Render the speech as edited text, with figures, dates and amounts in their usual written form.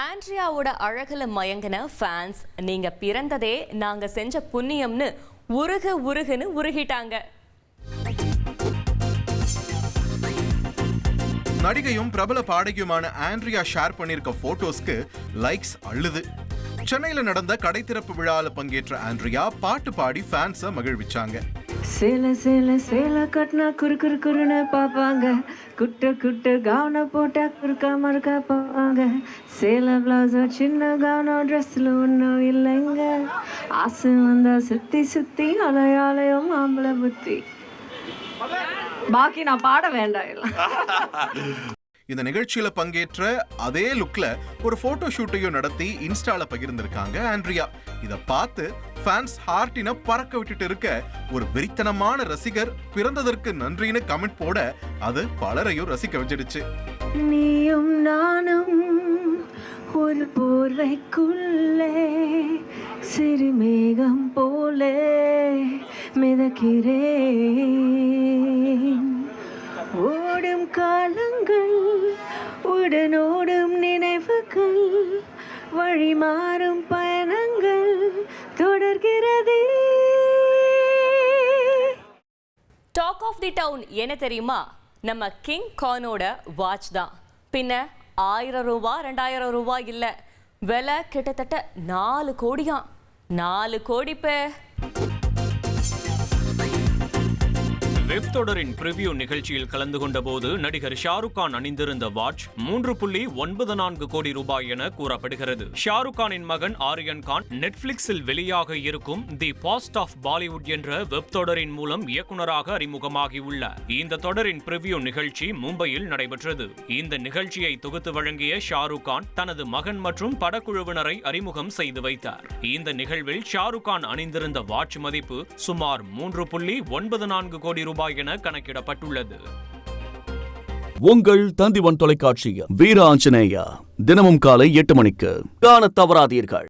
ஆண்ட்ரியாவோட அழகுல மயங்கின ஃபேன்ஸ் நீங்க பிறந்ததே நாங்க செஞ்ச புண்ணியம்னு உருகுன்னு உருகிட்டாங்க. நடிகையும் பிரபல பாடகியுமான ஆண்ட்ரியா ஷேர் பண்ணிருக்க போட்டோஸ்க்கு லைக்ஸ் அள்ளுது. சென்னையில நடந்த கடை திறப்பு விழாவில் பங்கேற்ற ஆண்ட்ரியா பாட்டு பாடி ஃபேன்ஸை மகிழ்விச்சாங்க. சேல சேல சேல கட்டினா குறுன்னு பார்ப்பாங்க, குட்ட கவுன போட்டா குறுக்கா மறுக்கா போவாங்க, சேல பிளவுஸோ சின்ன கவுனோ ட்ரெஸ்ல ஒன்றும் இல்லைங்க, ஆசை வந்தா சுத்தி அலையாலையோ மாம்பழ புத்தி. பாக்கி நான் பாட வேண்டாம் இல்லை. இந்த நிகழ்ச்சியில பங்கேற்ற அதே லுக்ல ஒரு போட்டோ ஷூட்டையும் நடத்தி இன்ஸ்டால பகிர்ந்திருக்காங்க ஆண்ட்ரியா. இத பார்த்து ஃபேன்ஸ் ஹார்ட்டின பறக்க விட்டுட்டு இருக்க ஒரு வெறித்தனமான ரசிகர் பிறந்ததற்கு நன்றின்னு கமெண்ட் போட அது பலரையும் ரசிக்க வச்சிடுச்சு. நீயும் நானும் ஒரு போர்வைக்குள்ளே சிறுமேகம் போலே மிதக்கிறேன், ஓடும் காலங்கள் உடனோடும் நினைவுகள் வழி மாறும் பயணங்கள் தொடர்கிறதே. டாக் ஆஃப் தி டவுன் என்ன தெரியுமா? நம்ம கிங் கானோட வாட்ச் தான். பின்ன 1000 ரூபாய் 2000 ரூபாய் இல்ல, விலை கிட்டத்தட்ட 4 கோடியாம். 4 கோடி பே. வெப் தொடரின் பிரிவியூ நிகழ்ச்சியில் கலந்து கொண்ட போது நடிகர் ஷாருக் கான் அணிந்திருந்த வாட்ச் 3.94 கோடி ரூபாய் என கூறப்படுகிறது. ஷாருக் கானின் மகன் ஆரியன் கான் நெட்ஃபிளிக்ஸில் வெளியாக இருக்கும் தி பாஸ்ட் ஆஃப் பாலிவுட் என்ற வெப் தொடரின் மூலம் இயக்குநராக அறிமுகமாகியுள்ளார். இந்த தொடரின் பிரிவியூ நிகழ்ச்சி மும்பையில் நடைபெற்றது. இந்த நிகழ்ச்சியை தொகுத்து வழங்கிய ஷாருக் கான் தனது மகன் மற்றும் படக்குழுவினரை அறிமுகம் செய்து வைத்தார். இந்த நிகழ்வில் ஷாருக் கான் அணிந்திருந்த வாட்ச் மதிப்பு சுமார் 3.94 கோடி ரூபாய் என கணக்கிடப்பட்டுள்ளது. உங்கள் தந்திவன் தொலைக்காட்சியில் வீர ஆஞ்சநேயா தினமும் காலை 8 மணிக்கு காண தவறாதீர்கள்.